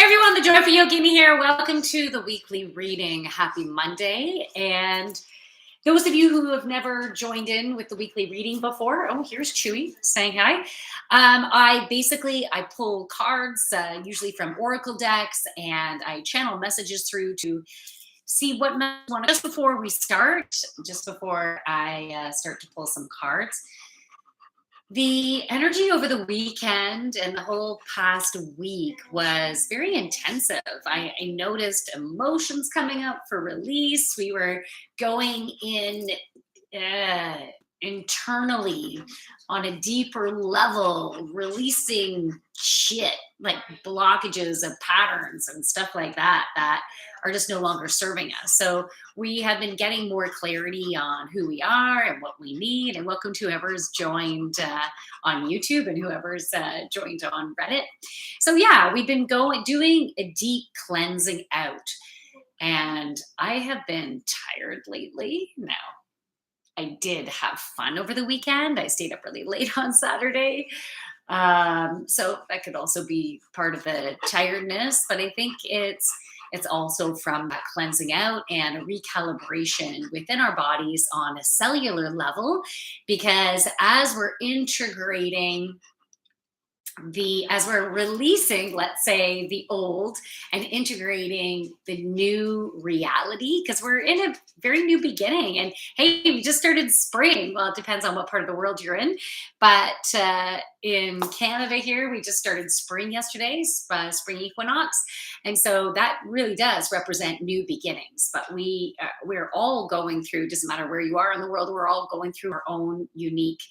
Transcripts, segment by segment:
Hey everyone, the Joy for Yogini here. Welcome to the weekly reading. Happy Monday. And those of you who have never joined in with the weekly reading before, oh, here's Chewy saying hi. I pull cards, usually from Oracle decks, and I channel messages through to see what messages I want. Just before we start, just before I start to pull some cards, the energy over the weekend and the whole past week was very intensive. I noticed emotions coming up for release. We were going in uh, internally on a deeper level, releasing shit like blockages of patterns and stuff like that are just no longer serving us. So we have been getting more clarity on who we are and what we need. And welcome to whoever's joined on YouTube and whoever's joined on Reddit. So yeah, we've been doing a deep cleansing out. And I have been tired lately. Now, I did have fun over the weekend. I stayed up really late on Saturday. So that could also be part of the tiredness, but I think it's also from that cleansing out and a recalibration within our bodies on a cellular level, because as we're integrating as we're releasing, let's say, the old and integrating the new reality, because we're in a very new beginning. And hey, we just started spring. Well, it depends on what part of the world you're in, but in Canada here, we just started spring yesterday, spring equinox, and so that really does represent new beginnings. But we're all going through, doesn't matter where you are in the world, we're all going through our own unique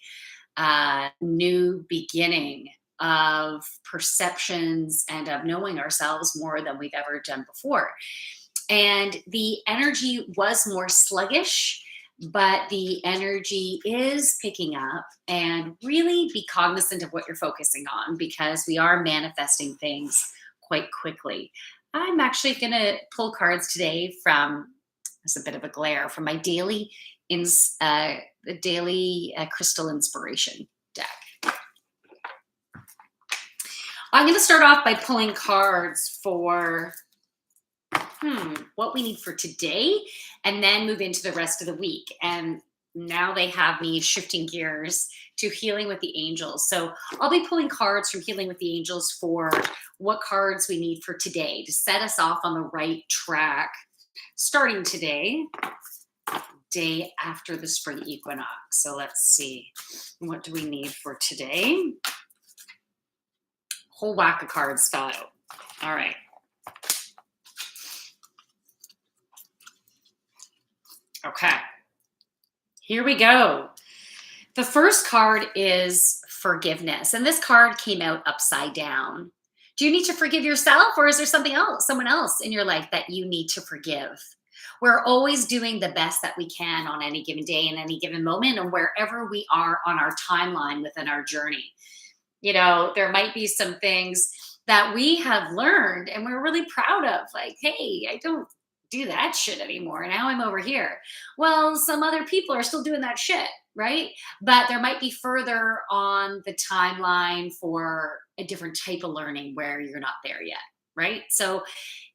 new beginning of perceptions and of knowing ourselves more than we've ever done before. And the energy was more sluggish, but the energy is picking up. And really be cognizant of what you're focusing on, because we are manifesting things quite quickly. I'm actually going to pull cards today from, it's a bit of a glare, from my daily crystal inspiration deck. I'm going to start off by pulling cards for what we need for today, and then move into the rest of the week. And now they have me shifting gears to Healing with the Angels. So I'll be pulling cards from Healing with the Angels for what cards we need for today to set us off on the right track, starting today, day after the spring equinox. So let's see, what do we need for today? Whole whack of cards fell out. All right. Okay. Here we go. The first card is forgiveness. And this card came out upside down. Do you need to forgive yourself, or is there someone else in your life that you need to forgive? We're always doing the best that we can on any given day, in any given moment, and wherever we are on our timeline within our journey. You know, there might be some things that we have learned and we're really proud of, like, hey, I don't do that shit anymore. Now I'm over here. Well, some other people are still doing that shit, right? But there might be further on the timeline for a different type of learning where you're not there yet, right? So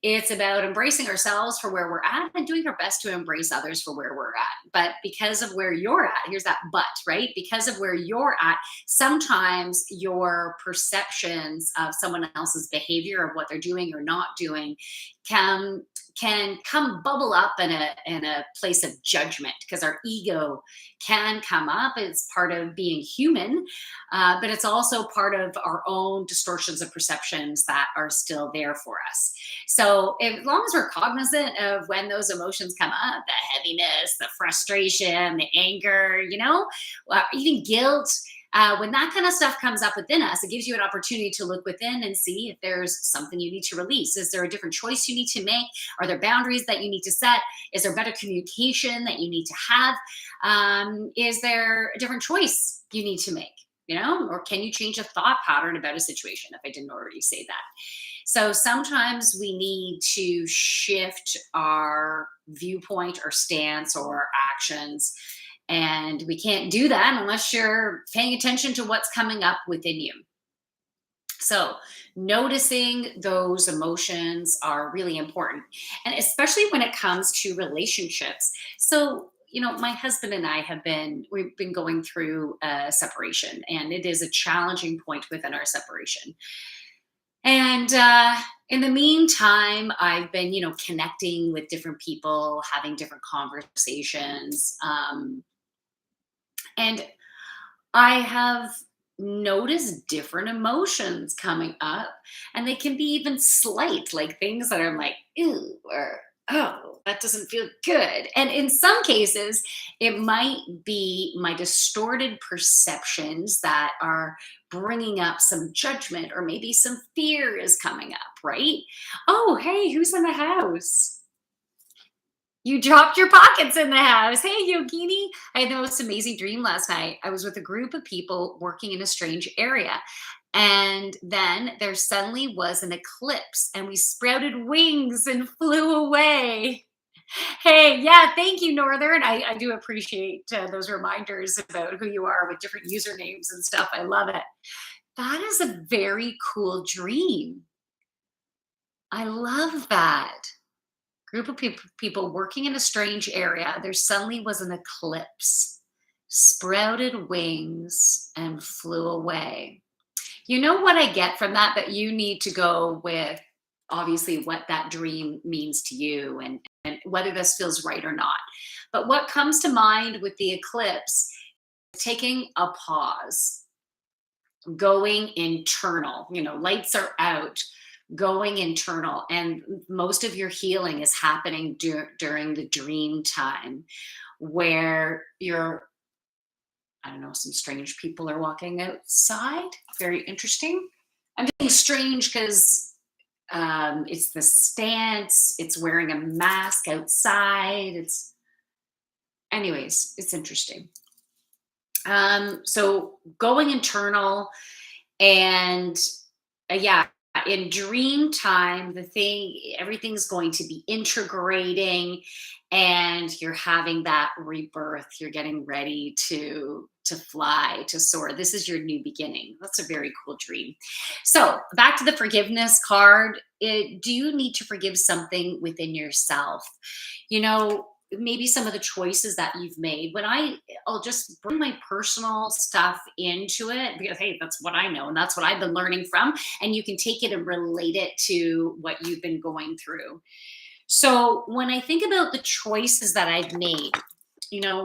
it's about embracing ourselves for where we're at and doing our best to embrace others for where we're at. But because of where you're at, here's that but, right? Because of where you're at, sometimes your perceptions of someone else's behavior, of what they're doing or not doing, can come bubble up in a place of judgment, because our ego can come up. It's part of being human, but it's also part of our own distortions of perceptions that are still there for us. So as long as we're cognizant of when those emotions come up, the heaviness, the frustration, the anger, even guilt, when that kind of stuff comes up within us, it gives you an opportunity to look within and see if there's something you need to release. Is there a different choice you need to make? Are there boundaries that you need to set? Is there better communication that you need to have? Is there a different choice you need to make? Or can you change a thought pattern about a situation, if I didn't already say that? So sometimes we need to shift our viewpoint or stance or our actions. And we can't do that unless you're paying attention to what's coming up within you. So, noticing those emotions are really important, and especially when it comes to relationships. So, my husband and I we've been going through a separation, and it is a challenging point within our separation. And in the meantime, I've been, connecting with different people, having different conversations. And I have noticed different emotions coming up, and they can be even slight, like things that I'm like, ew, or oh, that doesn't feel good. And in some cases, it might be my distorted perceptions that are bringing up some judgment, or maybe some fear is coming up, right? Oh, hey, who's in the house? You dropped your pockets in the house. Hey, Yogini. I had the most amazing dream last night. I was with a group of people working in a strange area. And then there suddenly was an eclipse, and we sprouted wings and flew away. Hey, yeah, thank you, Northern. I do appreciate those reminders about who you are with different usernames and stuff. I love it. That is a very cool dream. I love that. Group of people working in a strange area. There suddenly was an eclipse, sprouted wings, and flew away. You know what I get from that? That you need to go with obviously what that dream means to you, and whether this feels right or not. But what comes to mind with the eclipse, taking a pause, going internal, lights are out, going internal, and most of your healing is happening during the dream time, where you're, I don't know, some strange people are walking outside. Very interesting. I'm saying strange because it's the stance, it's wearing a mask outside. It's interesting. So going internal, and yeah, in dream time, everything's going to be integrating, and you're having that rebirth. You're getting ready to fly, to soar. This is your new beginning. That's a very cool dream. So back to the forgiveness card. Do you need to forgive something within yourself? Maybe some of the choices that you've made. I'll just bring my personal stuff into it, because hey, that's what I know, and that's what I've been learning from, and you can take it and relate it to what you've been going through. So when I think about the choices that I've made,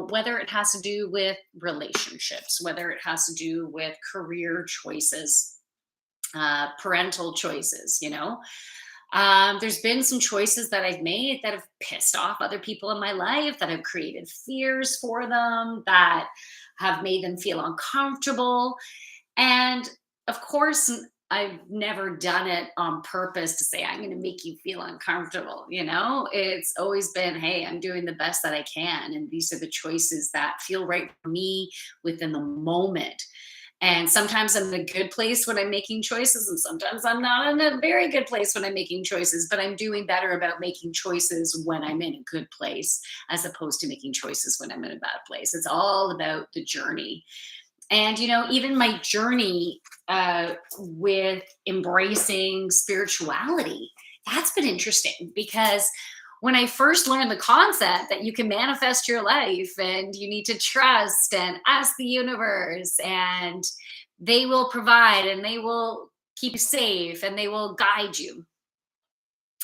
whether it has to do with relationships, whether it has to do with career choices, parental choices, there's been some choices that I've made that have pissed off other people in my life, that have created fears for them, that have made them feel uncomfortable. And of course, I've never done it on purpose to say, I'm going to make you feel uncomfortable. It's always been, hey, I'm doing the best that I can. And these are the choices that feel right for me within the moment. And sometimes I'm in a good place when I'm making choices, and sometimes I'm not in a very good place when I'm making choices, but I'm doing better about making choices when I'm in a good place, as opposed to making choices when I'm in a bad place. It's all about the journey. And, even my journey with embracing spirituality, that's been interesting, because when I first learned the concept that you can manifest your life, and you need to trust and ask the universe, and they will provide, and they will keep you safe, and they will guide you.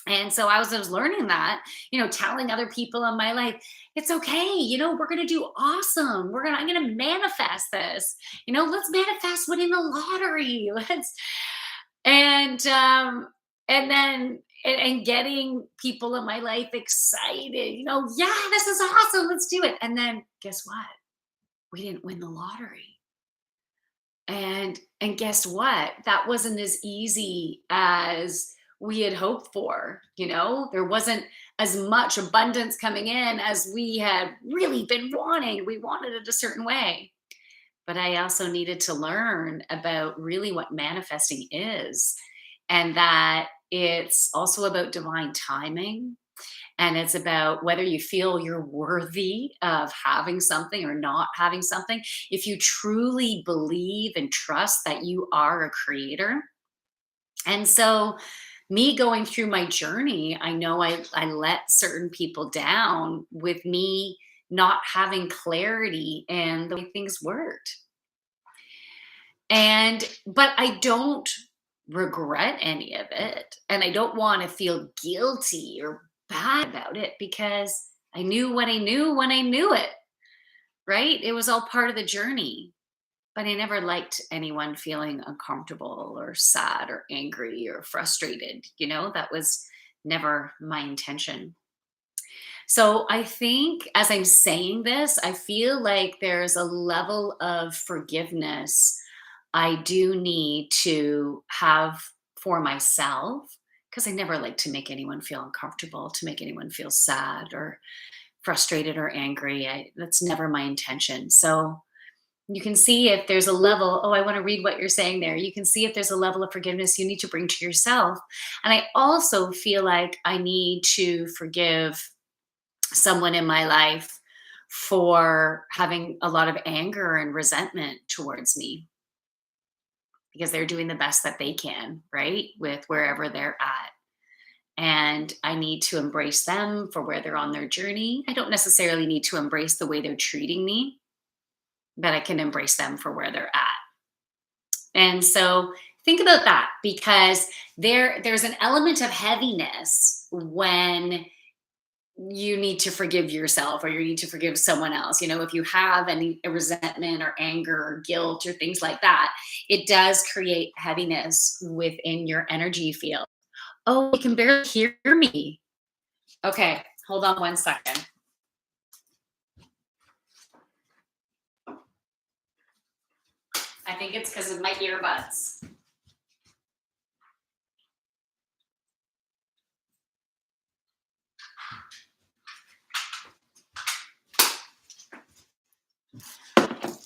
And so I was learning that, telling other people in my life, it's okay, we're gonna do awesome. I'm gonna manifest this. Let's manifest winning the lottery. Let's and and then and getting people in my life excited, yeah, this is awesome. Let's do it. And then guess what? We didn't win the lottery. And guess what? That wasn't as easy as we had hoped for. There wasn't as much abundance coming in as we had really been wanting. We wanted it a certain way. But I also needed to learn about really what manifesting is, and that it's also about divine timing, and it's about whether you feel you're worthy of having something or not having something. If you truly believe and trust that you are a creator, And so, me going through my journey, I know I let certain people down with me not having clarity and the way things worked. But I don't regret any of it. And I don't want to feel guilty or bad about it because I knew what I knew when I knew it, right? It was all part of the journey. But I never liked anyone feeling uncomfortable or sad or angry or frustrated. That was never my intention. So I think as I'm saying this, I feel like there's a level of forgiveness I do need to have for myself because I never like to make anyone feel uncomfortable, to make anyone feel sad or frustrated or angry. That's never my intention. So you can see if there's a level. Oh, I want to read what you're saying there. You can see if there's a level of forgiveness you need to bring to yourself. And I also feel like I need to forgive someone in my life for having a lot of anger and resentment towards me because they're doing the best that they can, right? With wherever they're at. And I need to embrace them for where they're on their journey. I don't necessarily need to embrace the way they're treating me, but I can embrace them for where they're at. And so think about that because there's an element of heaviness when you need to forgive yourself or you need to forgive someone else. If you have any resentment or anger or guilt or things like that, it does create heaviness within your energy field. Oh, you can barely hear me. Okay, hold on one second. I think it's because of my earbuds.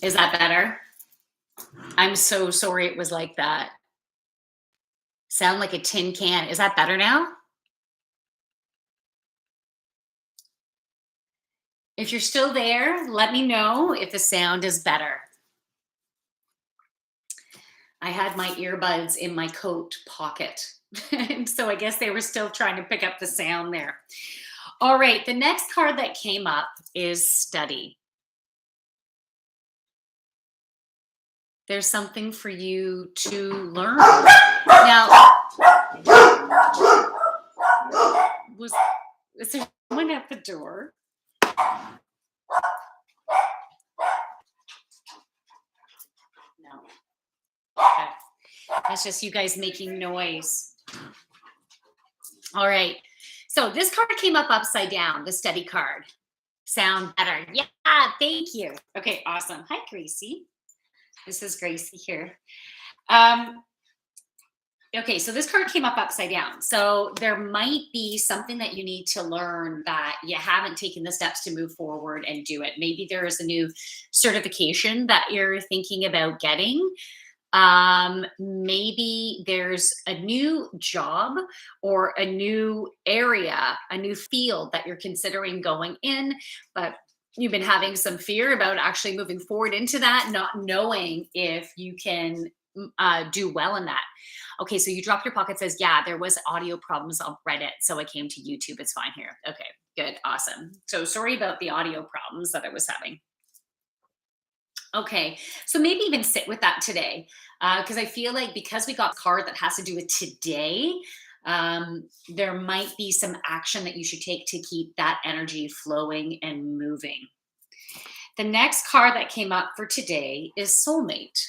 Is that better? I'm so sorry it was like that. Sound like a tin can. Is that better now? If you're still there, let me know if the sound is better. I had my earbuds in my coat pocket. And so I guess they were still trying to pick up the sound there. All right, the next card that came up is study. There's something for you to learn. Now, is there someone at the door? No. Okay. That's just you guys making noise. All right. So this card came up upside down, the study card. Sound better. Yeah, thank you. Okay, awesome. Hi, Gracie. This is Gracie here. Okay, so this card came up upside down. So there might be something that you need to learn that you haven't taken the steps to move forward and do it. Maybe there is a new certification that you're thinking about getting. Maybe there's a new job or a new area, a new field that you're considering going in, but you've been having some fear about actually moving forward into that, not knowing if you can do well in that. Okay, so you dropped your pocket says, yeah, there was audio problems on Reddit, so I came to YouTube. It's fine here. Okay, good, awesome. So sorry about the audio problems that I was having. Okay, so maybe even sit with that today, because I feel like because we got a card that has to do with today, there might be some action that you should take to keep that energy flowing and moving. The next card that came up for today is Soulmate.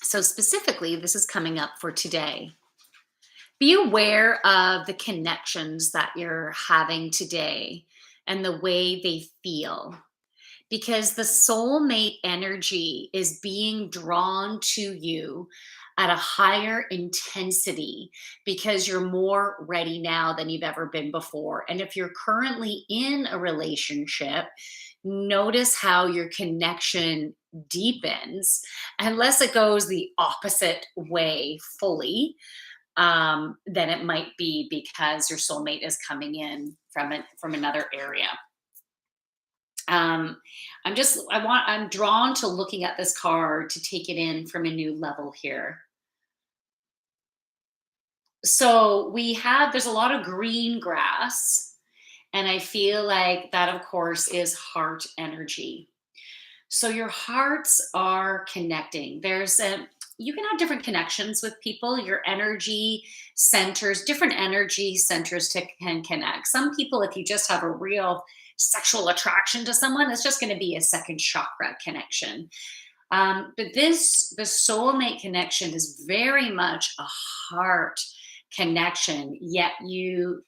So specifically, this is coming up for today. Be aware of the connections that you're having today and the way they feel. Because the soulmate energy is being drawn to you at a higher intensity because you're more ready now than you've ever been before. And if you're currently in a relationship, notice how your connection deepens unless it goes the opposite way fully. Then it might be because your soulmate is coming in from another area. I'm drawn to looking at this card to take it in from a new level here. So there's a lot of green grass, and I feel like that, of course, is heart energy. So your hearts are connecting. You can have different connections with people. Your energy centers, different energy centers can connect. Some people, if you just have a real sexual attraction to someone, it's just going to be a second chakra connection. But the soulmate connection is very much a heart connection, yet you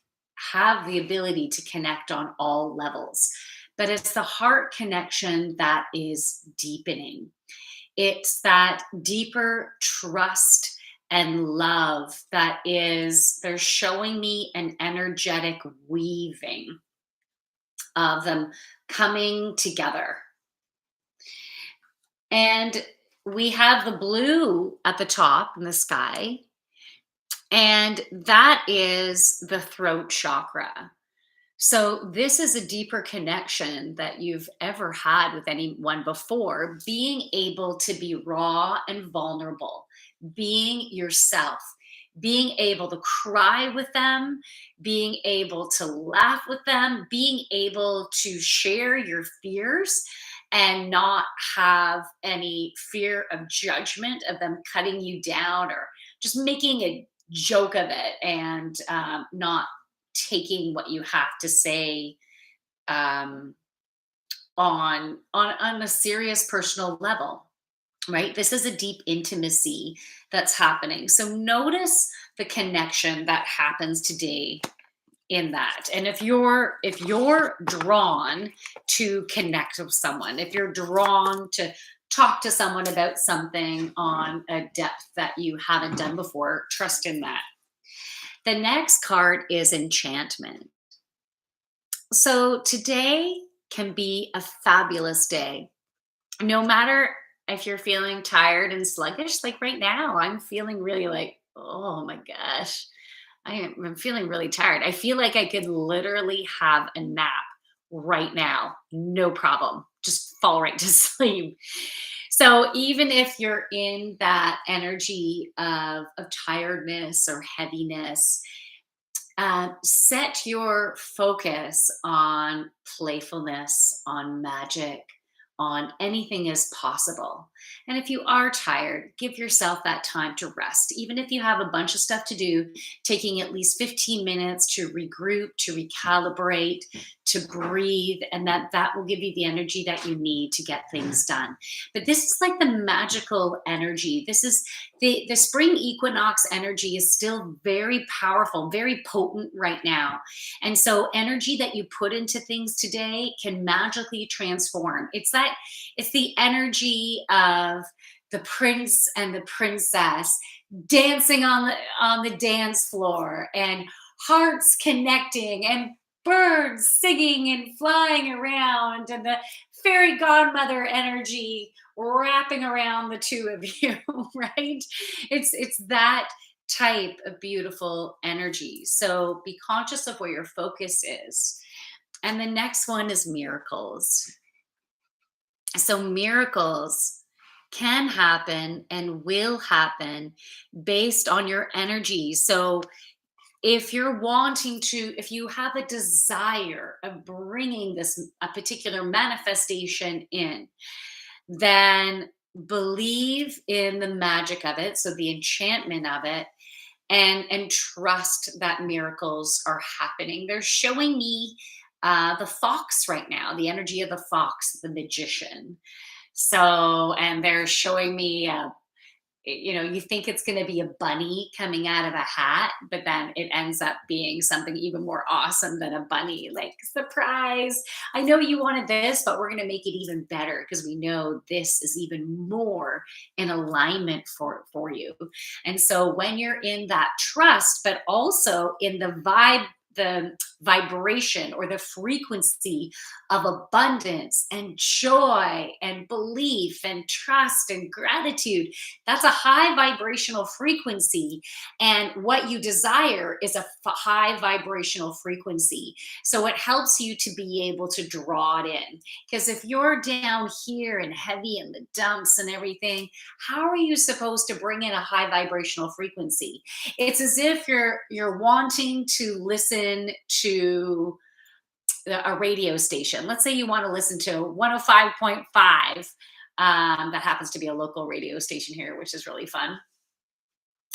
have the ability to connect on all levels. But it's the heart connection that is deepening. It's that deeper trust and love they're showing me an energetic weaving of them coming together. And we have the blue at the top in the sky, and that is the throat chakra. So, this is a deeper connection that you've ever had with anyone before, being able to be raw and vulnerable, being yourself, being able to cry with them, being able to laugh with them, being able to share your fears and not have any fear of judgment of them cutting you down or just making a joke of it and not taking what you have to say um, on a serious personal level, right? This is a deep intimacy that's happening. So notice the connection that happens today in that. And if you're drawn to connect with someone, if you're drawn to talk to someone about something on a depth that you haven't done before, trust in that. The next card is Enchantment. So today can be a fabulous day. No matter if you're feeling tired and sluggish, like right now, I'm feeling really like, oh my gosh, I'm feeling really tired. I feel like I could literally have a nap right now, no problem. Just fall right to sleep. So even if you're in that energy of tiredness or heaviness, set your focus on playfulness, on magic, on anything is possible. And if you are tired, give yourself that time to rest. Even if you have a bunch of stuff to do, taking at least 15 minutes to regroup, to recalibrate, to breathe, and that will give you the energy that you need to get things done. But this is like the magical energy. This is the spring equinox energy is still very powerful, very potent right now. And so energy that you put into things today can magically transform. It's the energy of the prince and the princess dancing on the dance floor, and hearts connecting, and birds singing and flying around, and the fairy godmother energy wrapping around the two of you, right? It's that type of beautiful energy. So be conscious of where your focus is. And the next one is miracles. So miracles can happen and will happen based on your energy. So if you have a desire of bringing a particular manifestation in, then believe in the magic of it, so the enchantment of it, and trust that miracles are happening. They're showing me the fox right now, the energy of the fox, the magician. So, and they're showing me you think it's going to be a bunny coming out of a hat, but then it ends up being something even more awesome than a bunny. Like, surprise, I know you wanted this, but we're going to make it even better because we know this is even more in alignment for you. And so when you're in that trust, but also in the vibe, vibration or the frequency of abundance and joy and belief and trust and gratitude. That's a high vibrational frequency. And what you desire is a high vibrational frequency. So it helps you to be able to draw it in. Because if you're down here and heavy in the dumps and everything, how are you supposed to bring in a high vibrational frequency? It's as if you're wanting to listen to a radio station. Let's say you want to listen to 105.5. That happens to be a local radio station here, which is really fun.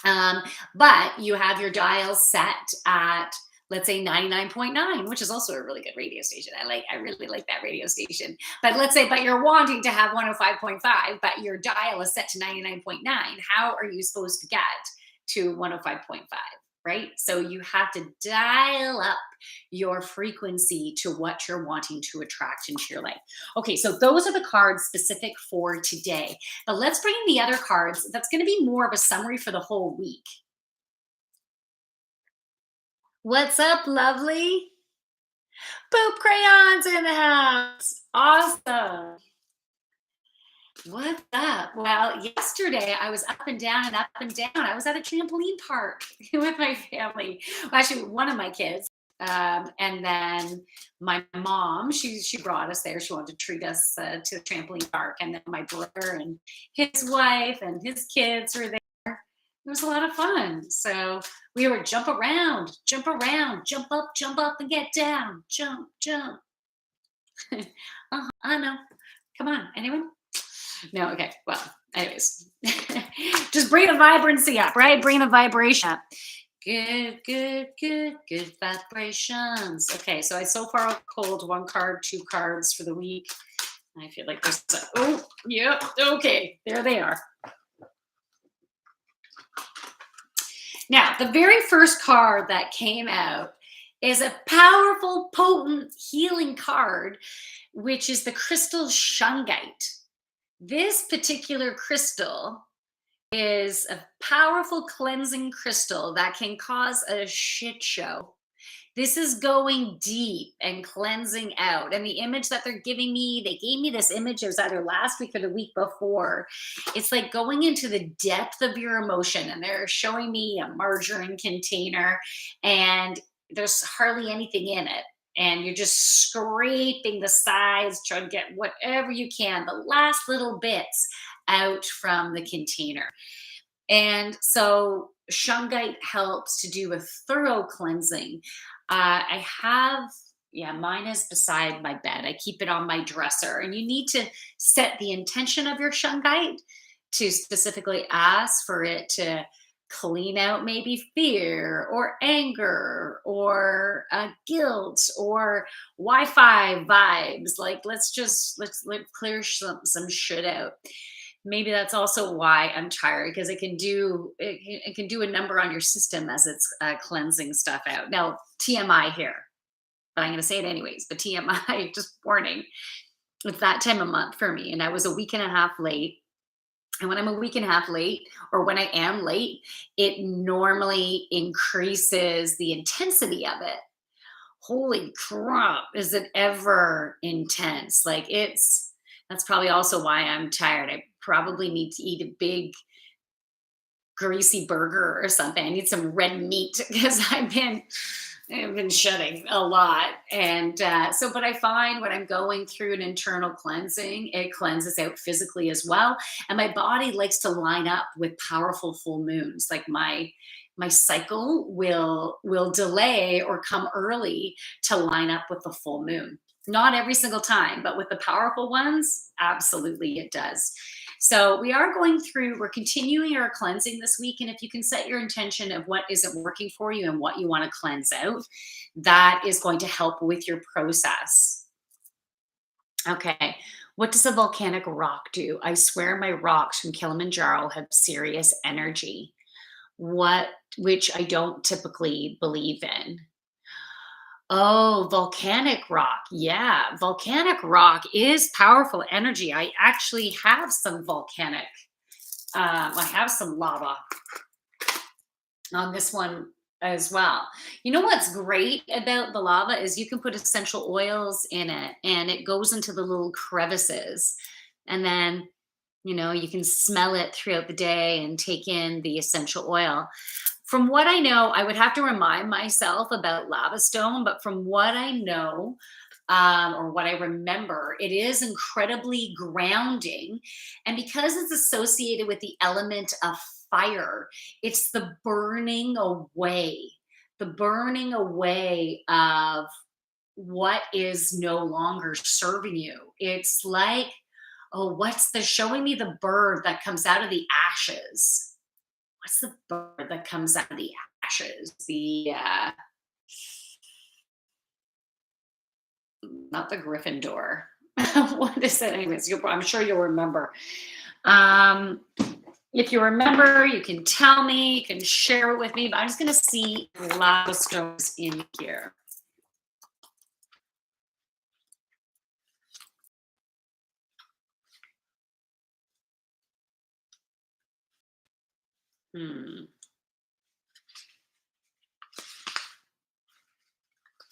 But you have your dial set at, let's say, 99.9, which is also a really good radio station. I really like that radio station. But let's say, but you're wanting to have 105.5, but your dial is set to 99.9. How are you supposed to get to 105.5? Right? So you have to dial up your frequency to what you're wanting to attract into your life. Okay, so those are the cards specific for today. But let's bring in the other cards. That's going to be more of a summary for the whole week. What's up, lovely? Poop crayons in the house. Awesome. What's up? Well, yesterday I was up and down and up and down. I was at a trampoline park with my family. Well, actually, one of my kids. And then my mom, she brought us there. She wanted to treat us to the trampoline park. And then my brother and his wife and his kids were there. It was a lot of fun. So we were jump around, jump up and get down. Jump, jump. I know. Come on, anyone? No, okay. Well, anyways, just bring the vibrancy up, right? Bring the vibration up. Good vibrations. Okay, so I so far pulled one card, two cards for the week. I feel like this. Oh, yep. Okay, there they are. Now, the very first card that came out is a powerful, potent healing card, which is the crystal shungite. This particular crystal is a powerful cleansing crystal that can cause a shit show. This is going deep and cleansing out. And the image that they're giving me, they gave me this image, it was either last week or the week before. It's like going into the depth of your emotion. And they're showing me a margarine container and there's hardly anything in it. And you're just scraping the sides, trying to get whatever you can, the last little bits out from the container. And so shungite helps to do a thorough cleansing. I have, mine is beside my bed. I keep it on my dresser. And you need to set the intention of your shungite to specifically ask for it to clean out maybe fear or anger or guilt or Wi-Fi vibes. Like let's clear some shit out. Maybe that's also why I'm tired, because it can do a number on your system as it's cleansing stuff out. Now, TMI here, but I'm going to say it anyways. But TMI, just warning, it's that time of month for me, and I was a week and a half late. And when I'm a week and a half late, or when I am late, it normally increases the intensity of it. Holy crap, is it ever intense? Like that's probably also why I'm tired. I probably need to eat a big greasy burger or something. I need some red meat because I've been shedding a lot. And but I find when I'm going through an internal cleansing, it cleanses out physically as well. And my body likes to line up with powerful full moons. Like my cycle will delay or come early to line up with the full moon. Not every single time, but with the powerful ones, absolutely it does. So we're continuing our cleansing this week. And if you can set your intention of what isn't working for you and what you want to cleanse out, that is going to help with your process. Okay. What does a volcanic rock do? I swear my rocks from Kilimanjaro have serious energy, which I don't typically believe in. Oh, volcanic rock. Yeah, volcanic rock is powerful energy. I actually have some I have some lava on this one as well. You know what's great about the lava is you can put essential oils in it and it goes into the little crevices. And then, you can smell it throughout the day and take in the essential oil. From what I know, I would have to remind myself about lava stone, but from what I know, or what I remember, it is incredibly grounding. And because it's associated with the element of fire, it's the burning away of what is no longer serving you. It's like, oh, what's the showing me the bird that comes out of the ashes? What's the bird that comes out of the ashes? The not the Gryffindor. What is it? Anyways, I'm sure you'll remember. Um, if you remember, you can tell me, you can share it with me, but I'm just going to see lava stones in here.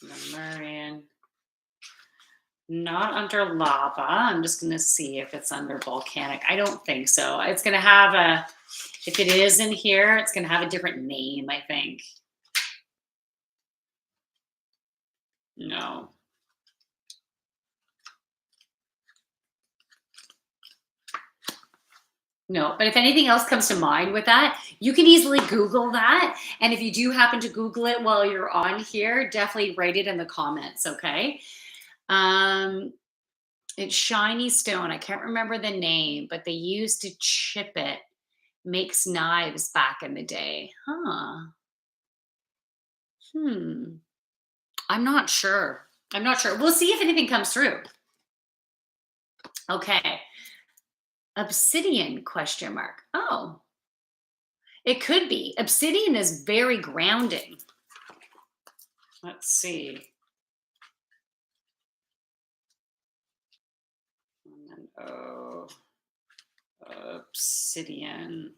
Lemurian. Not under lava. I'm just going to see if it's under volcanic. I don't think so. It's going to have if it is in here, it's going to have a different name, I think. No. No, but if anything else comes to mind with that, you can easily Google that. And if you do happen to Google it while you're on here, definitely write it in the comments, okay? It's shiny stone. I can't remember the name, but they used to chip it. Makes knives back in the day. Huh. I'm not sure. We'll see if anything comes through. Okay. Obsidian question mark. Oh, it could be. Obsidian is very grounding. Let's see. And then, obsidian.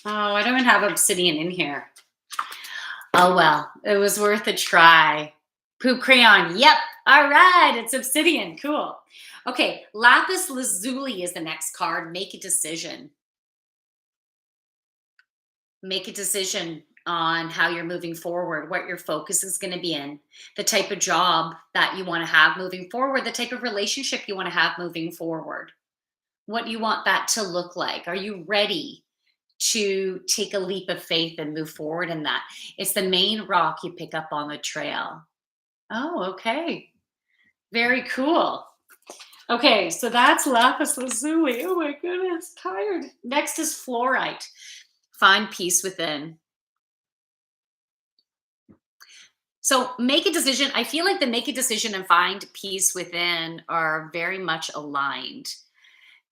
Oh, I don't have obsidian in here. Oh, well, it was worth a try. Poop crayon. Yep. All right. It's obsidian. Cool. Okay. Lapis Lazuli is the next card. Make a decision. Make a decision on how you're moving forward, what your focus is going to be in, the type of job that you want to have moving forward, the type of relationship you want to have moving forward, what you want that to look like. Are you ready to take a leap of faith and move forward in that? It's the main rock you pick up on the trail. Oh, okay. Very cool. Okay, so that's Lapis Lazuli. Oh my goodness, tired. Next is Fluorite. Find peace within. So make a decision. I feel like the make a decision and find peace within are very much aligned,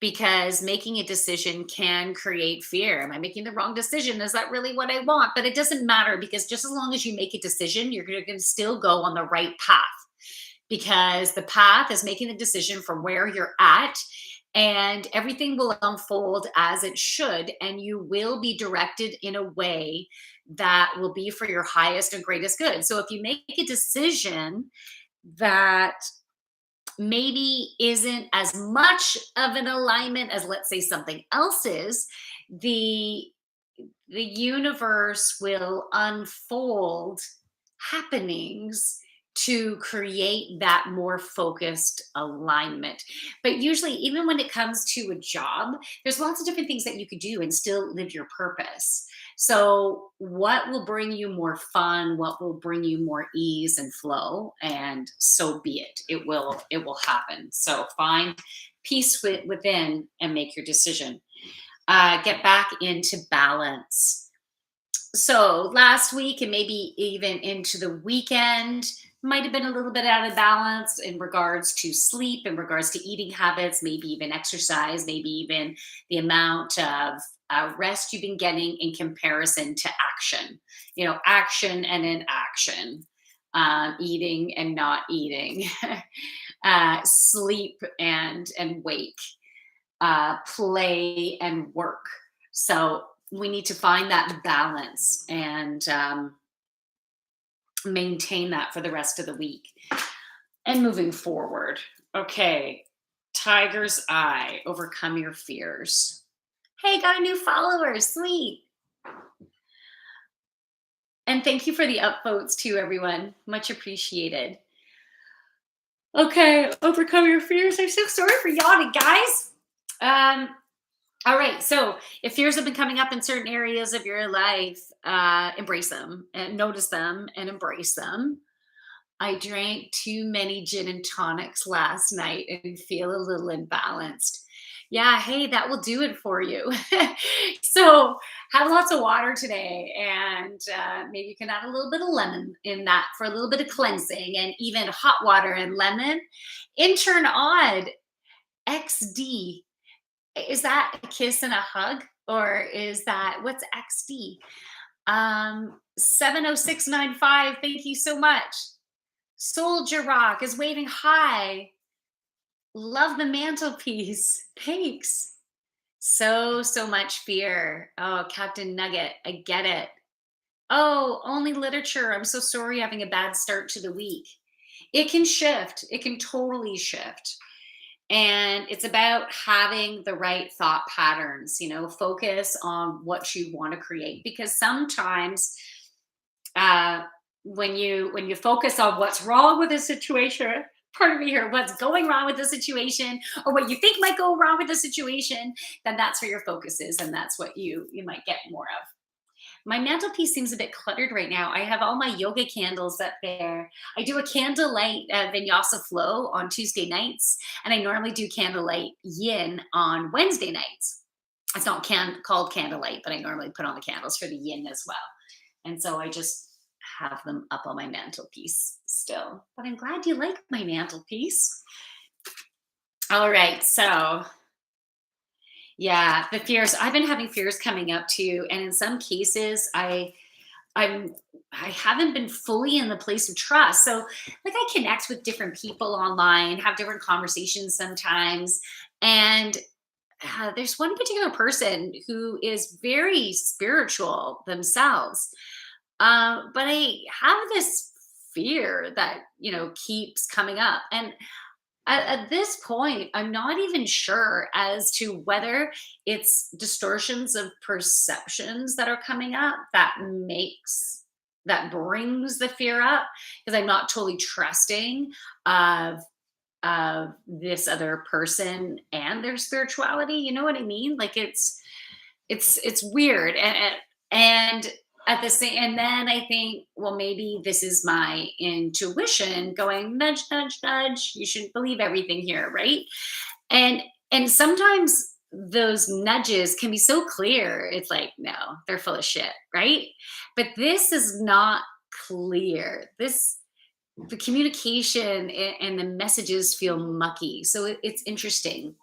because making a decision can create fear. Am I making the wrong decision? Is that really what I want? But it doesn't matter, because just as long as you make a decision, you're going to still go on the right path, because the path is making the decision from where you're at, and everything will unfold as it should, and you will be directed in a way that will be for your highest and greatest good. So if you make a decision that maybe isn't as much of an alignment as, let's say, something else is, the universe will unfold happenings to create that more focused alignment. But usually, even when it comes to a job, there's lots of different things that you could do and still live your purpose. So what will bring you more fun, what will bring you more ease and flow, and so be it. It will happen. So find peace within and make your decision. Get back into balance. So last week and maybe even into the weekend might have been a little bit out of balance in regards to sleep, in regards to eating habits, maybe even exercise, maybe even the amount of rest you've been getting in comparison to action. Action and inaction, eating and not eating, sleep and wake. play and work. So we need to find that balance and maintain that for the rest of the week and moving forward. Okay, Tiger's Eye, overcome your fears. Hey, got a new follower. Sweet. And thank you for the upvotes too, everyone. Much appreciated. Okay, overcome your fears. I'm so sorry for yawning, guys. All right, so if fears have been coming up in certain areas of your life, embrace them and notice them and embrace them. I drank too many gin and tonics last night and feel a little imbalanced. Yeah, hey, that will do it for you. So have lots of water today, and maybe you can add a little bit of lemon in that for a little bit of cleansing, and even hot water and lemon. Intern Odd XD, is that a kiss and a hug, or is that what's XD? 70695, thank you so much. Soldier Rock is waving hi. Love the mantelpiece. Thanks. So much fear. Oh, Captain Nugget, I get it. Oh, only literature. I'm so sorry having a bad start to the week. It can shift. It can totally shift. And it's about having the right thought patterns, focus on what you want to create. Because sometimes when you focus on what's wrong with the situation, pardon me here, what's going wrong with the situation, or what you think might go wrong with the situation, then that's where your focus is, and that's what you might get more of. My mantelpiece seems a bit cluttered right now. I have all my yoga candles up there. I do a candlelight vinyasa flow on Tuesday nights, and I normally do candlelight yin on Wednesday nights. It's not called candlelight, but I normally put on the candles for the yin as well. And so I just have them up on my mantelpiece still. But I'm glad you like my mantelpiece. All right, so yeah, the fears. I've been having fears coming up too, and in some cases, I haven't been fully in the place of trust. So, like, I connect with different people online, have different conversations sometimes, and there's one particular person who is very spiritual themselves, but I have this fear that keeps coming up, and at this point, I'm not even sure as to whether it's distortions of perceptions that are coming up that brings the fear up, because I'm not totally trusting of this other person and their spirituality. You know what I mean? Like it's weird, and at the same, and then I think, well, maybe this is my intuition going nudge nudge nudge, you shouldn't believe everything here, right? And sometimes those nudges can be so clear, it's like, no, they're full of shit, right? But this is not clear. The communication and the messages feel mucky, so it's interesting.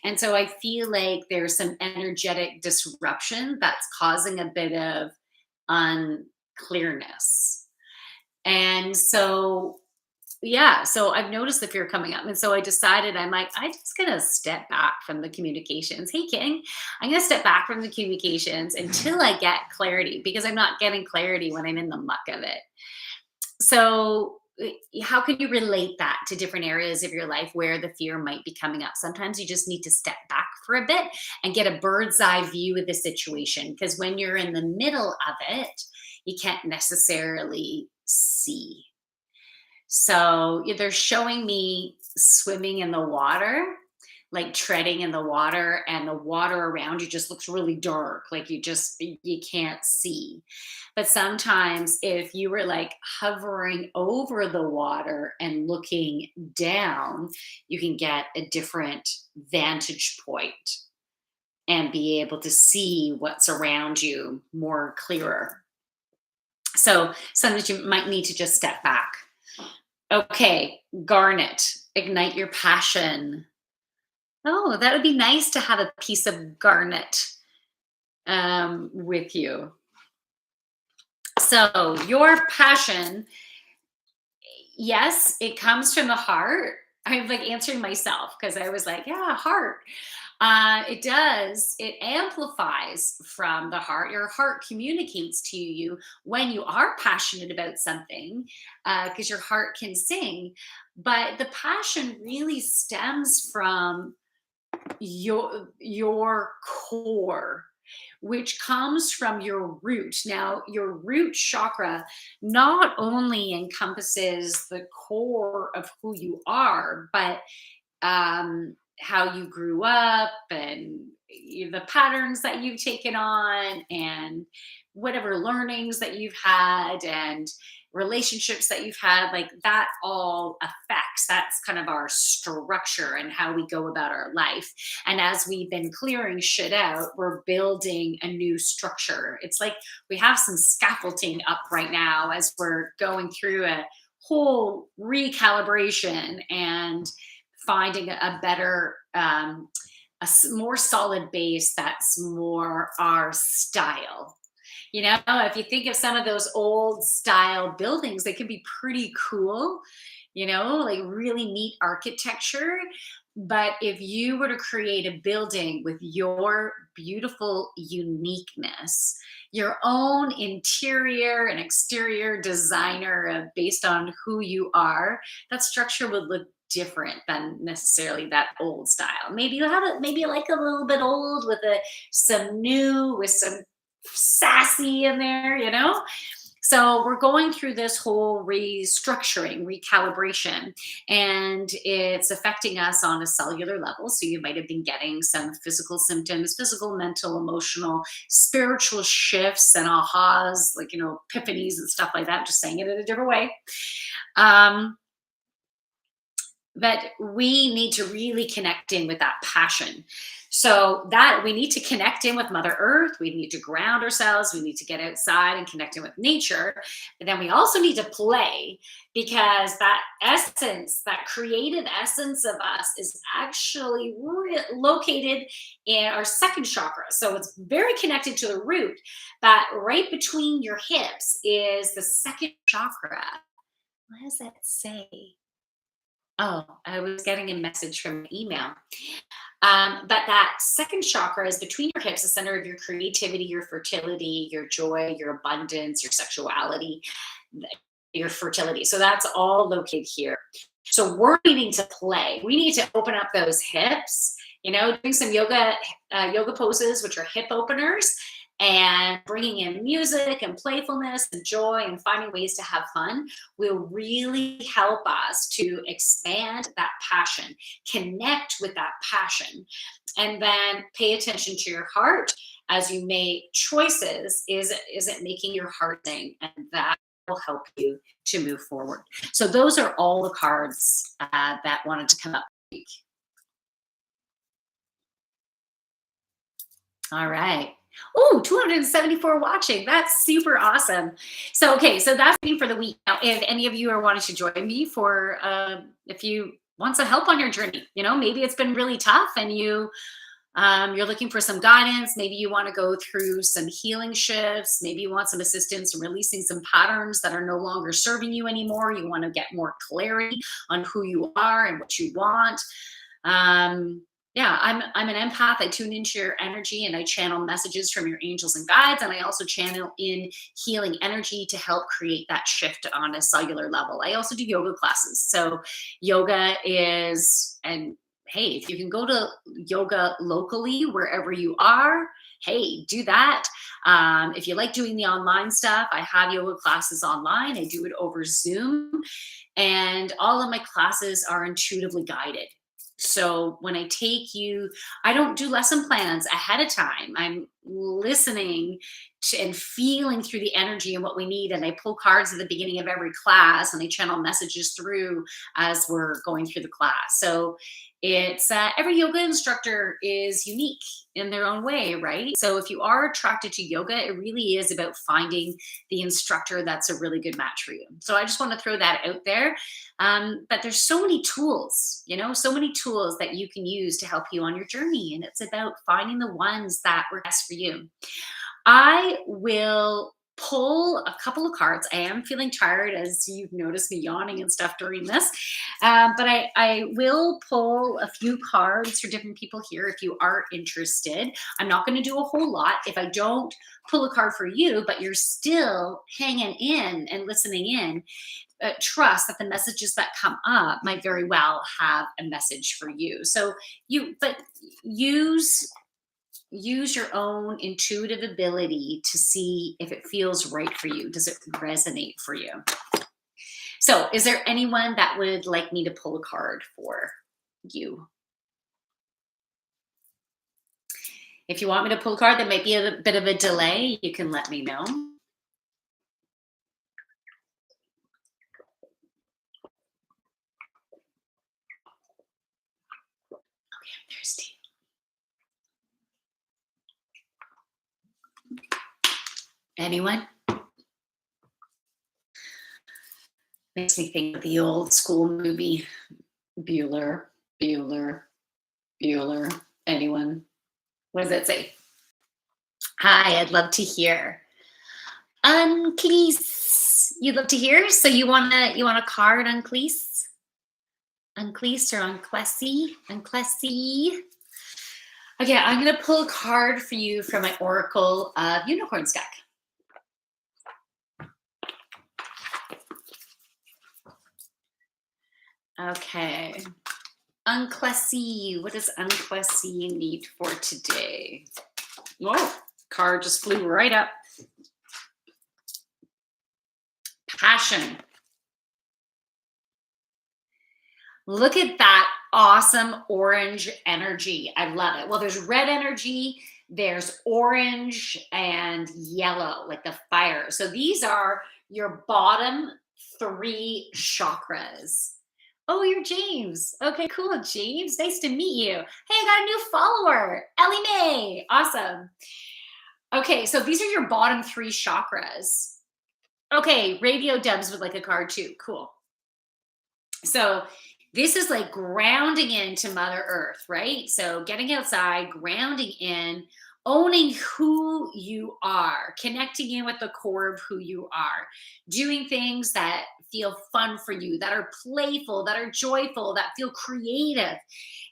And so I feel like there's some energetic disruption that's causing a bit of unclearness. And so, yeah, so I've noticed the fear coming up. And so I decided, I'm just going to step back from the communications. Hey, King, I'm going to step back from the communications until I get clarity, because I'm not getting clarity when I'm in the muck of it. So, how can you relate that to different areas of your life where the fear might be coming up? Sometimes you just need to step back for a bit and get a bird's eye view of the situation, because when you're in the middle of it, you can't necessarily see. So they're showing me swimming in the water, like treading in the water, and the water around you just looks really dark, like you can't see. But sometimes if you were like hovering over the water and looking down, you can get a different vantage point and be able to see what's around you more clearer. So sometimes you might need to just step back. Okay, Garnet, ignite your passion. Oh, that would be nice to have a piece of garnet with you. So your passion, yes, it comes from the heart, I'm like answering myself because I was like, yeah, heart. It does. It amplifies from the heart. Your heart communicates to you when you are passionate about something, because your heart can sing. But the passion really stems from your core, which comes from your root. Now your root chakra not only encompasses the core of who you are, but how you grew up and the patterns that you've taken on and whatever learnings that you've had and relationships that you've had, like that all affects. That's kind of our structure and how we go about our life. And as we've been clearing shit out, we're building a new structure. It's like we have some scaffolding up right now as we're going through a whole recalibration and finding a better more solid base that's more our style. You know, if you think of some of those old style buildings, they can be pretty cool, you know, like really neat architecture. But if you were to create a building with your beautiful uniqueness, your own interior and exterior designer based on who you are, that structure would look different than necessarily that old style. Maybe you have it, maybe you like a little bit old with some new, with some sassy in there, you know? So we're going through this whole restructuring, recalibration, and it's affecting us on a cellular level. So you might have been getting some physical symptoms, physical, mental, emotional, spiritual shifts and ahas, like, you know, epiphanies and stuff like that. Just saying it in a different way. Um, but we need to really connect in with that passion, so that we need to connect in with Mother Earth. We need to ground ourselves. We need to get outside and connect in with nature. But then we also need to play, because that essence, that creative essence of us, is actually located in our second chakra. So it's very connected to the root, but right between your hips is the second chakra. What does that say? Oh, I was getting a message from an email. But that second chakra is between your hips, the center of your creativity, your fertility, your joy, your abundance, your sexuality, your fertility. So that's all located here. So we're needing to play. We need to open up those hips, you know, doing some yoga poses, which are hip openers, and bringing in music and playfulness and joy and finding ways to have fun will really help us to expand that passion, connect with that passion, and then pay attention to your heart as you make choices. Is it making your heart sing? And that will help you to move forward. So those are all the cards that wanted to come up this week. All right. Oh, 274 watching. That's super awesome. So, okay, so that's me for the week. Now, if any of you are wanting to join me for, if you want some help on your journey, you know, maybe it's been really tough and you're looking for some guidance. Maybe you want to go through some healing shifts. Maybe you want some assistance in releasing some patterns that are no longer serving you anymore. You want to get more clarity on who you are and what you want. Yeah, I'm an empath. I tune into your energy and I channel messages from your angels and guides. And I also channel in healing energy to help create that shift on a cellular level. I also do yoga classes. So yoga is, and hey, if you can go to yoga locally wherever you are, hey, do that. If you like doing the online stuff, I have yoga classes online. I do it over Zoom, and all of my classes are intuitively guided. So when I take you, I don't do lesson plans ahead of time. I'm listening to, and feeling through the energy and what we need. And I pull cards at the beginning of every class and I channel messages through as we're going through the class. So it's every yoga instructor is unique in their own way, right? So if you are attracted to yoga, it really is about finding the instructor that's a really good match for you. So I just want to throw that out there. But there's so many tools, you know, so many tools that you can use to help you on your journey. And it's about finding the ones that work best for you. I will pull a couple of cards. I am feeling tired, as you've noticed me yawning and stuff during this. But I will pull a few cards for different people here if you are interested. I'm not going to do a whole lot. If I don't pull a card for you, but you're still hanging in and listening in, trust that the messages that come up might very well have a message for you. So but use your own intuitive ability to see if it feels right for you. Does it resonate for you? So is there anyone that would like me to pull a card for you? If you want me to pull a card, there might be a bit of a delay. You can let me know. Okay, I'm thirsty. Anyone? Makes me think of the old school movie, Bueller, Bueller, Bueller. Anyone? What does that say? Hi, I'd love to hear. Unclease. You'd love to hear? So you want a card, Unclease? Unclease or Unclessy? Unclessy. Okay, I'm gonna pull a card for you from my Oracle of Unicorns deck. Okay. Unclessy. What does Unclessy need for today? Oh, card just flew right up. Passion. Look at that awesome orange energy. I love it. Well, there's red energy, there's orange and yellow, like the fire. So these are your bottom 3 chakras. Oh, you're James. Okay, cool, James. Nice to meet you. Hey, I got a new follower, Ellie Mae. Awesome. Okay, so these are your bottom 3 chakras. Okay, Radio Dubs would like a card too. Cool. So this is like grounding into Mother Earth, right? So getting outside, grounding in, owning who you are, connecting in with the core of who you are, doing things that feel fun for you, that are playful, that are joyful, that feel creative.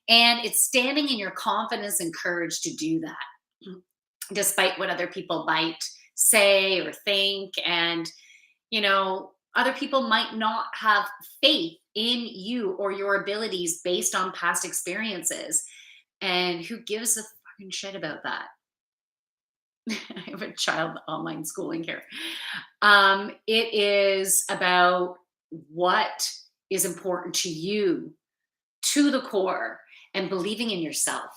And it's standing in your confidence and courage to do that, despite what other people might say or think. And, other people might not have faith in you or your abilities based on past experiences. And who gives a fucking shit about that? I have a child online schooling here. It is about what is important to you, to the core, and believing in yourself.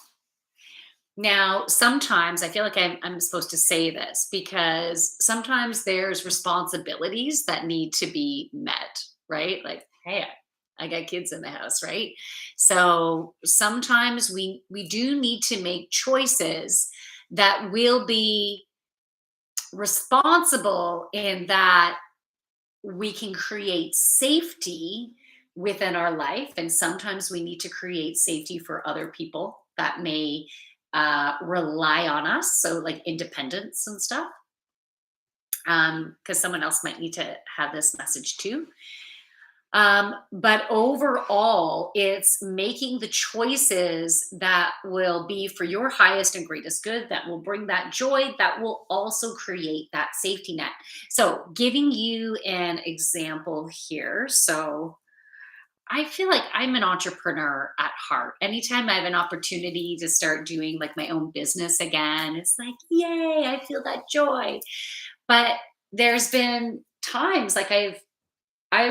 Now, sometimes I feel like I'm supposed to say this because sometimes there's responsibilities that need to be met, right? Like, hey, I got kids in the house, right? So sometimes we do need to make choices that will be responsible in that we can create safety within our life. And sometimes we need to create safety for other people that may rely on us. So like independence and stuff. Because someone else might need to have this message too. But overall, it's making the choices that will be for your highest and greatest good, that will bring that joy, that will also create that safety net. So giving you an example here. So I feel like I'm an entrepreneur at heart. Anytime I have an opportunity to start doing like my own business again, it's like, yay, I feel that joy. But there's been times like I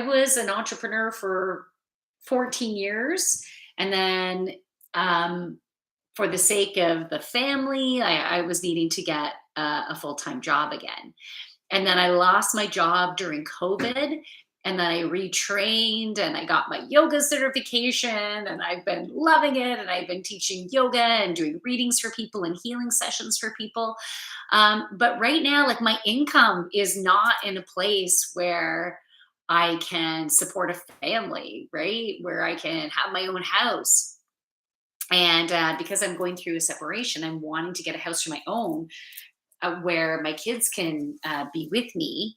was an entrepreneur for 14 years. And then for the sake of the family, I was needing to get a full-time job again. And then I lost my job during COVID. And then I retrained and I got my yoga certification and I've been loving it. And I've been teaching yoga and doing readings for people and healing sessions for people. But right now, like my income is not in a place where I can support a family, right? Where I can have my own house. And because I'm going through a separation, I'm wanting to get a house for my own. where my kids can be with me,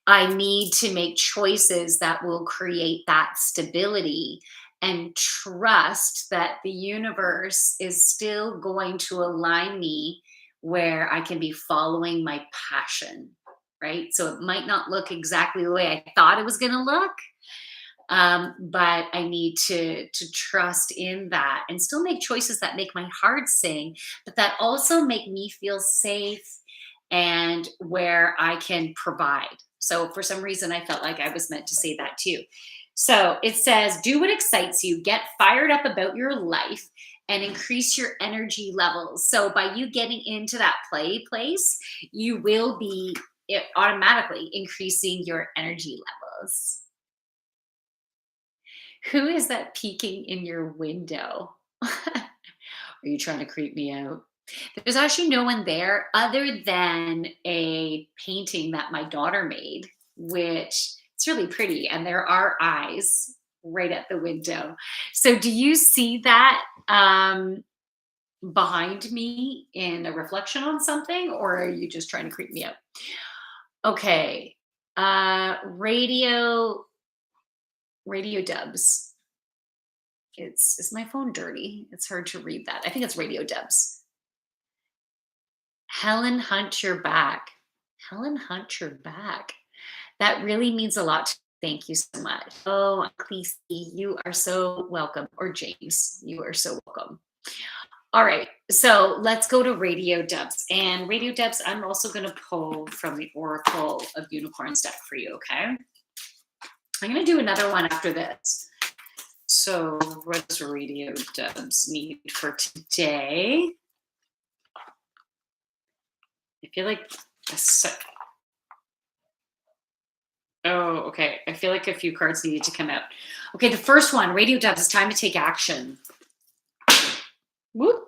I need to make choices that will create that stability and trust that the universe is still going to align me where I can be following my passion, right? So it might not look exactly the way I thought it was going to look, but I need to trust in that and still make choices that make my heart sing, but that also make me feel safe and where I can provide. So for some reason, I felt like I was meant to say that too. So it says, do what excites you, get fired up about your life, and increase your energy levels. So by you getting into that play place, you will be automatically increasing your energy levels. Who is that peeking in your window? Are you trying to creep me out? There's actually no one there other than a painting that my daughter made, which it's really pretty, and there are eyes right at the window. So, do you see that behind me in a reflection on something, or are you just trying to creep me out? Okay, radio dubs. Is my phone dirty? It's hard to read that. I think it's radio dubs. Helen Hunt, you're back. Helen Hunt, you're back. That really means a lot. Thank you so much. Oh, Cleese, you are so welcome. Or James, you are so welcome. All right, so let's go to radio dubs. And radio dubs, I'm also going to pull from the Oracle of Unicorns deck for you, okay? I'm going to do another one after this. So what does radio dubs need for today? I feel like okay. I feel like a few cards needed to come out. Okay, the first one, radio dubs, it's time to take action. Whoop.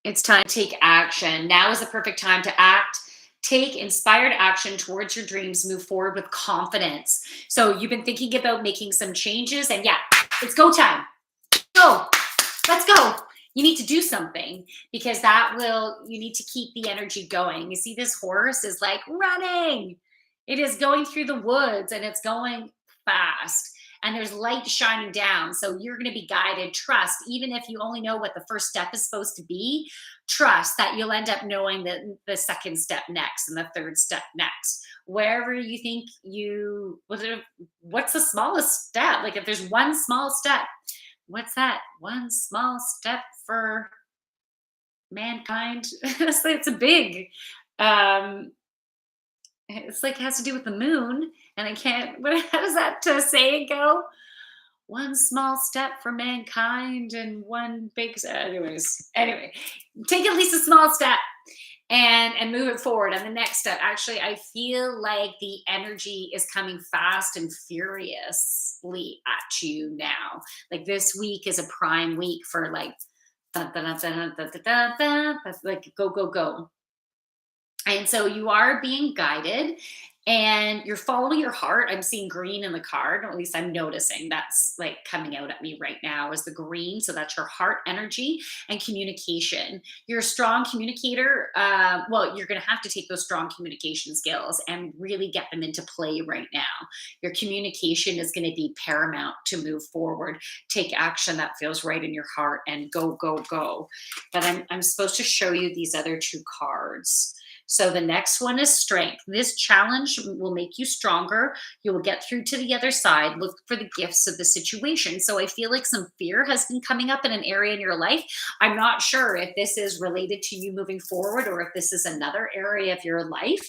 It's time to take action. Now is the perfect time to act. Take inspired action towards your dreams. Move forward with confidence. So you've been thinking about making some changes, and yeah, it's go time. Go. Let's go. You need to do something because you need to keep the energy going. You see, this horse is like running. It is going through the woods and it's going fast. And there's light shining down. So you're going to be guided. Trust, even if you only know what the first step is supposed to be, trust that you'll end up knowing the second step next and the third step next. Wherever you think what's the smallest step? Like if there's one small step, what's that? One small step for mankind. It's a big, it's like it has to do with the moon. And I can't, how does that saying go? One small step for mankind and one big, anyway, take at least a small step and move it forward. And the next step, actually, I feel like the energy is coming fast and furiously at you now. Like this week is a prime week for like, like go, go, go. And so you are being guided and you're following your heart. I'm seeing green in the card, or at least I'm noticing that's like coming out at me right now is the green. So that's your heart energy and communication. You're a strong communicator. Well, you're going to have to take those strong communication skills and really get them into play right now. Your communication is going to be paramount to move forward. Take action that feels right in your heart and go, go, go. But I'm supposed to show you these other two cards. So the next one is strength. This challenge will make you stronger. You will get through to the other side. Look for the gifts of the situation. So I feel like some fear has been coming up in an area in your life. I'm not sure if this is related to you moving forward or if this is another area of your life.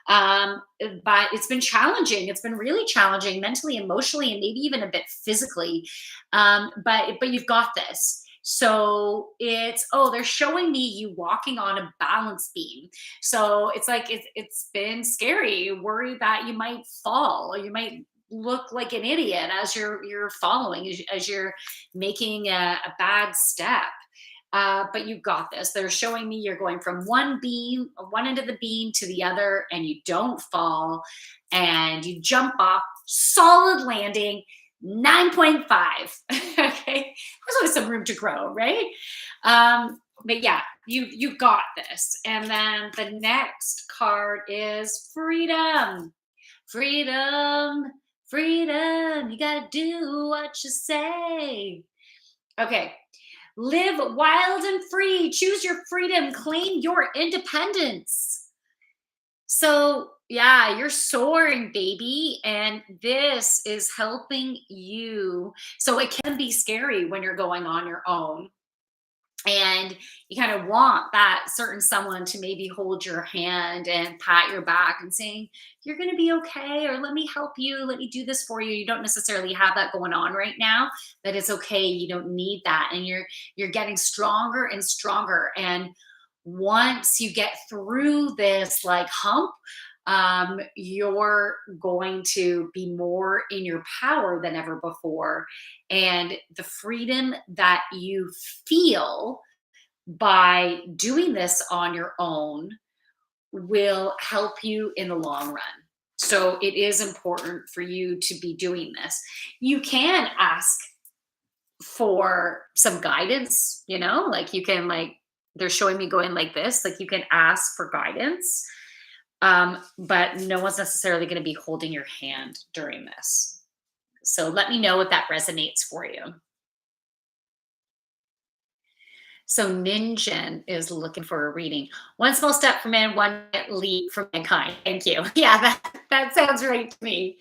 But it's been challenging. It's been really challenging mentally, emotionally, and maybe even a bit physically. But you've got this. So they're showing me you walking on a balance beam. So it's like it's been scary, worried that you might fall or you might look like an idiot as you're following, as you're making a bad step. But you've got this. They're showing me you're going from one end of the beam to the other, and you don't fall, and you jump off, solid landing. 9.5. Okay. There's always some room to grow, right? But yeah, you got this. And then the next card is freedom. Freedom, freedom. You gotta do what you say. Okay. Live wild and free. Choose your freedom. Claim your independence. So, yeah, you're soaring, baby. And this is helping you. So, it can be scary when you're going on your own. And you kind of want that certain someone to maybe hold your hand and pat your back and saying, you're going to be okay, or let me help you, let me do this for you. You don't necessarily have that going on right now, that it's okay. You don't need that. And you're getting stronger and stronger. And once you get through this like hump, you're going to be more in your power than ever before. And the freedom that you feel by doing this on your own will help you in the long run. So it is important for you to be doing this. You can ask for some guidance, like you can, like, they're showing me going like this, like you can ask for guidance. But no one's necessarily going to be holding your hand during this. So let me know if that resonates for you. So Ninjin is looking for a reading. One small step for man, one leap for mankind. Thank you. Yeah, that sounds right to me.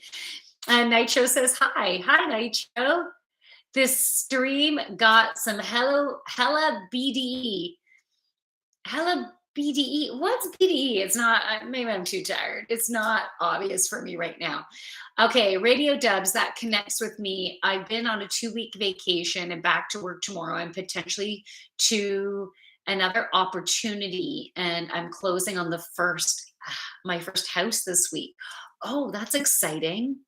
And Nitro says, hi. Hi, Nitro. This stream got some hella BDE. Hella BDE. What's BDE? It's not, maybe I'm too tired. It's not obvious for me right now. Okay, Radio Dubs, that connects with me. I've been on a 2-week vacation and back to work tomorrow and potentially to another opportunity. And I'm closing on my first house this week. Oh, that's exciting.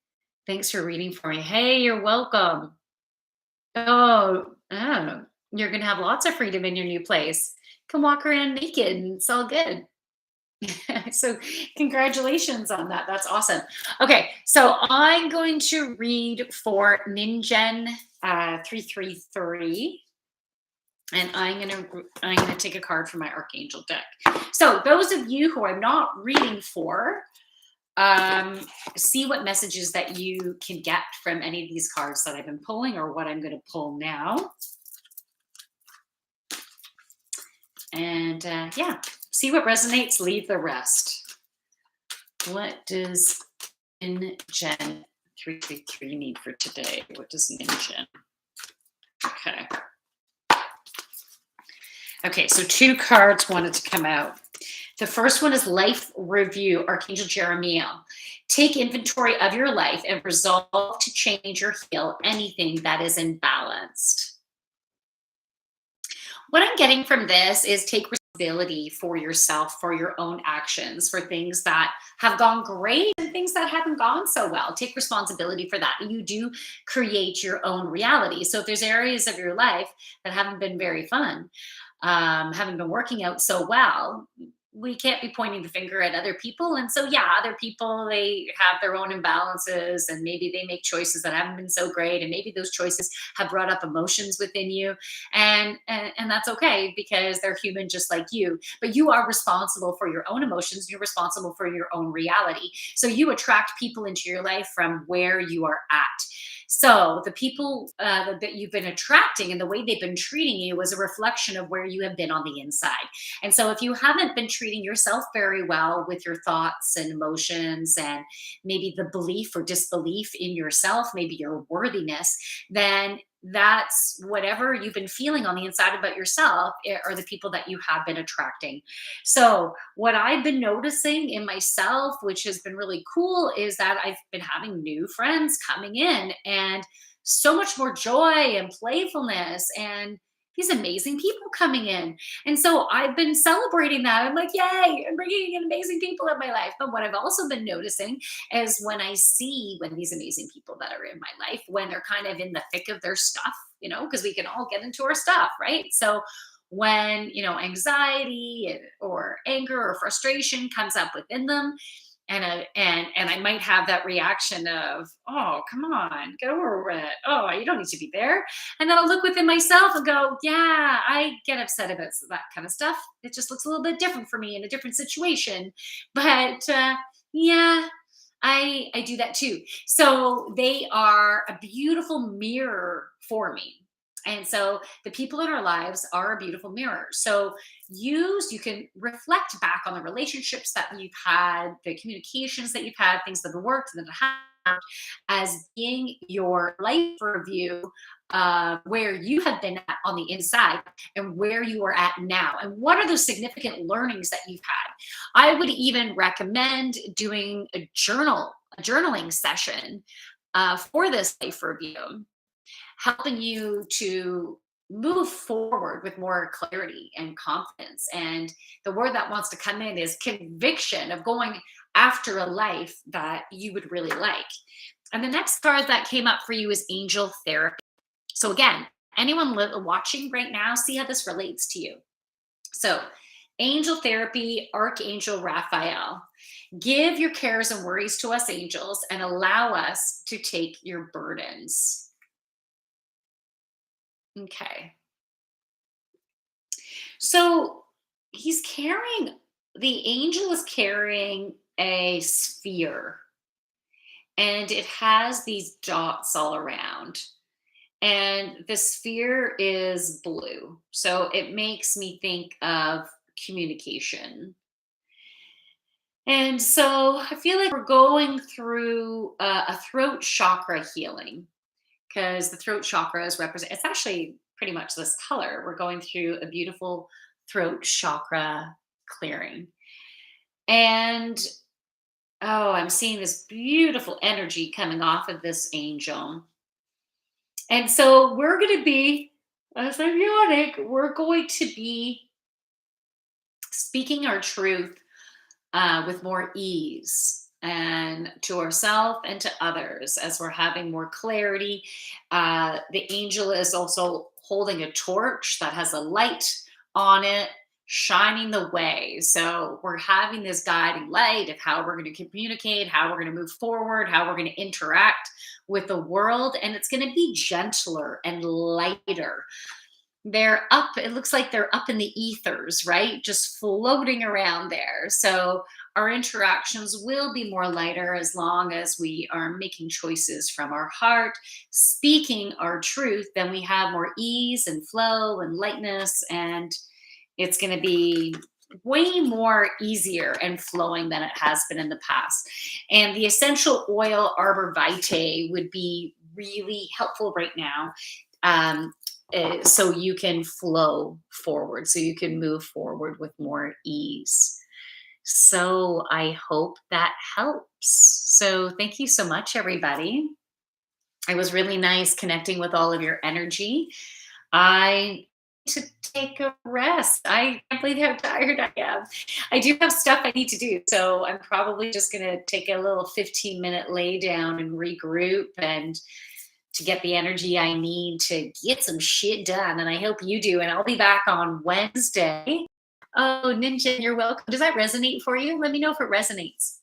Thanks for reading for me. Hey, you're welcome. Oh, you're going to have lots of freedom in your new place. Can walk around naked and it's all good. So congratulations on that. That's awesome. Okay, so I'm going to read for Ninjen 333. And I'm gonna take a card from my Archangel deck. So those of you who I'm not reading for, see what messages that you can get from any of these cards that I've been pulling or what I'm going to pull now. And yeah, see what resonates, leave the rest. What does Ninjen 333 need for today? What does Ninjen? Okay. Okay, so 2 cards wanted to come out. The first one is Life Review, Archangel Jeremiah. Take inventory of your life and resolve to change or heal anything that is imbalanced. What I'm getting from this is take responsibility for yourself, for your own actions, for things that have gone great and things that haven't gone so well. Take responsibility for that. You do create your own reality. So if there's areas of your life that haven't been very fun, haven't been working out so well, we can't be pointing the finger at other people. And so, yeah, other people, they have their own imbalances and maybe they make choices that haven't been so great. And maybe those choices have brought up emotions within you. And that's okay because they're human just like you. But you are responsible for your own emotions. You're responsible for your own reality. So you attract people into your life from where you are at. So the people that you've been attracting and the way they've been treating you is a reflection of where you have been on the inside. And so if you haven't been treating yourself very well with your thoughts and emotions and maybe the belief or disbelief in yourself, maybe your worthiness, then that's whatever you've been feeling on the inside about yourself are the people that you have been attracting. So what I've been noticing in myself, which has been really cool, is that I've been having new friends coming in and so much more joy and playfulness and these amazing people coming in. And so I've been celebrating that. I'm like, yay, I'm bringing in amazing people in my life. But what I've also been noticing is when these amazing people that are in my life, when they're kind of in the thick of their stuff, because we can all get into our stuff, right? So when, anxiety or anger or frustration comes up within them, and I might have that reaction of, oh, come on, get over it. Oh, you don't need to be there. And then I'll look within myself and go, yeah, I get upset about that kind of stuff. It just looks a little bit different for me in a different situation. But yeah, I do that too. So they are a beautiful mirror for me. And so the people in our lives are a beautiful mirror. So you can reflect back on the relationships that you've had, the communications that you've had, things that have worked, that have, as being your life review, where you have been at on the inside and where you are at now, and what are those significant learnings that you've had. I would even recommend doing a journaling session for this life review, helping you to move forward with more clarity and confidence. And the word that wants to come in is conviction of going after a life that you would really like. And the next card that came up for you is angel therapy. So again, anyone watching right now, see how this relates to you. So angel therapy, Archangel Raphael. Give your cares and worries to us angels and allow us to take your burdens. Okay. So the angel is carrying a sphere, and it has these dots all around. And the sphere is blue. So it makes me think of communication. And so I feel like we're going through a throat chakra healing, because the throat chakra is it's actually pretty much this color. We're going through a beautiful throat chakra clearing. And oh, I'm seeing this beautiful energy coming off of this angel. And so we're going to be, as ironic, we're going to be speaking our truth with more ease, and to ourselves and to others, as we're having more clarity. The angel is also holding a torch that has a light on it, shining the way. So we're having this guiding light of how we're going to communicate, how we're going to move forward, how we're going to interact with the world. And it's going to be gentler and lighter. They're up, it looks like they're up in the ethers, right? Just floating around there. So our interactions will be more lighter as long as we are making choices from our heart, speaking our truth. Then we have more ease and flow and lightness, and it's going to be way more easier and flowing than it has been in the past. And the essential oil Arbor Vitae would be really helpful right now. So you can flow forward, so you can move forward with more ease. So I hope that helps. So thank you so much, everybody. It was really nice connecting with all of your energy. I need to take a rest. I can't believe how tired I am. I do have stuff I need to do. So I'm probably just going to take a little 15-minute lay down and regroup, and to get the energy I need to get some shit done. And I hope you do. And I'll be back on Wednesday. Oh, Ninja, you're welcome. Does that resonate for you? Let me know if it resonates.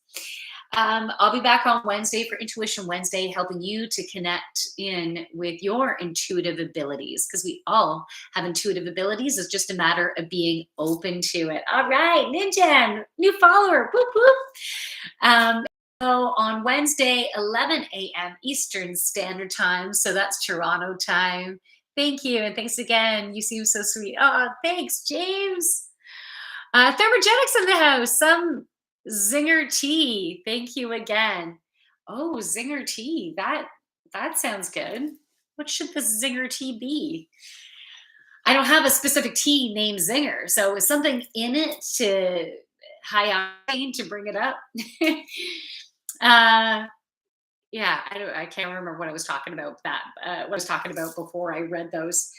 I'll be back on Wednesday for Intuition Wednesday, helping you to connect in with your intuitive abilities, because we all have intuitive abilities. It's just a matter of being open to it. All right, Ninja, new follower. Whoop, whoop. So on Wednesday, 11 a.m. Eastern Standard Time. So that's Toronto time. Thank you. And thanks again. You seem so sweet. Oh, thanks, James. Thermogenics in the house. Some Zinger tea. Thank you again. Oh, Zinger tea. That sounds good. What should the Zinger tea be? I don't have a specific tea named Zinger. So is something in it to high octane to bring it up? Yeah, I can't remember what I was talking about what I was talking about before I read those.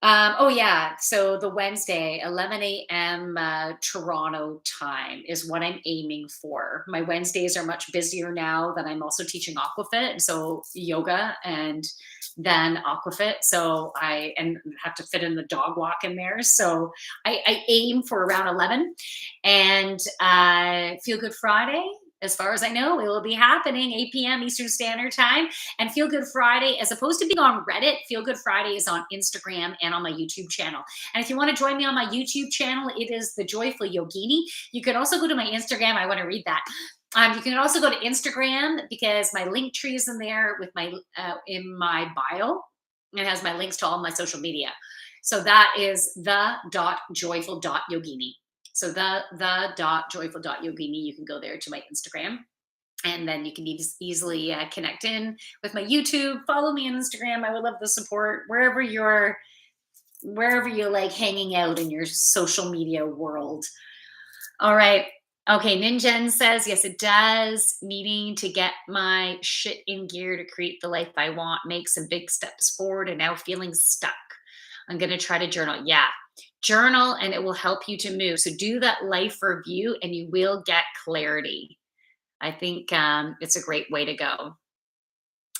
Oh yeah, so the Wednesday, 11 a.m. Toronto time is what I'm aiming for. My Wednesdays are much busier now that I'm also teaching Aquafit, so yoga and then Aquafit. So I have to fit in the dog walk in there. So I aim for around 11, and Feel Good Friday. As far as I know, it will be happening 8 p.m. Eastern Standard Time. And Feel Good Friday, as opposed to being on Reddit, Feel Good Friday is on Instagram and on my YouTube channel. And if you want to join me on my YouTube channel, it is The Joyful Yogini. You can also go to my Instagram. I want to read that. You can also go to Instagram because my link tree is in there with my in my bio. It has my links to all my social media. So that is the.joyful.yogini. So the.joyful.yogini, you can go there to my Instagram. And then you can easily connect in with my YouTube. Follow me on Instagram. I would love the support wherever you like hanging out in your social media world. All right. Okay. Ninjen says, yes, it does. Needing to get my shit in gear to create the life I want, make some big steps forward, and now feeling stuck. I'm going to try to journal. Yeah. Journal and it will help you to move. So do that life review and you will get clarity. I think it's a great way to go.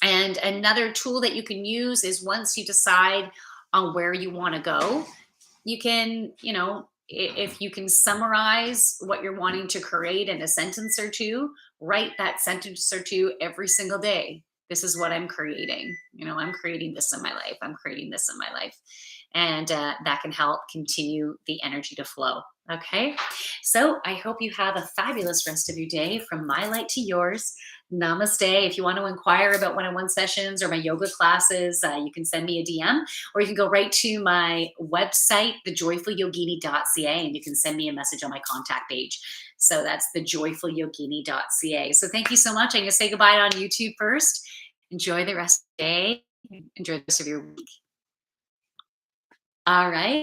And another tool that you can use is once you decide on where you want to go, you can, if you can summarize what you're wanting to create in a sentence or two, write that sentence or two every single day. This is what I'm creating. I'm creating this in my life. I'm creating this in my life. And that can help continue the energy to flow. Okay. So I hope you have a fabulous rest of your day from my light to yours. Namaste. If you want to inquire about one-on-one sessions or my yoga classes, you can send me a DM or you can go right to my website, thejoyfulyogini.ca, and you can send me a message on my contact page. So that's thejoyfulyogini.ca. So thank you so much. I'm going to say goodbye on YouTube first. Enjoy the rest of the day. Enjoy the rest of your week. All right.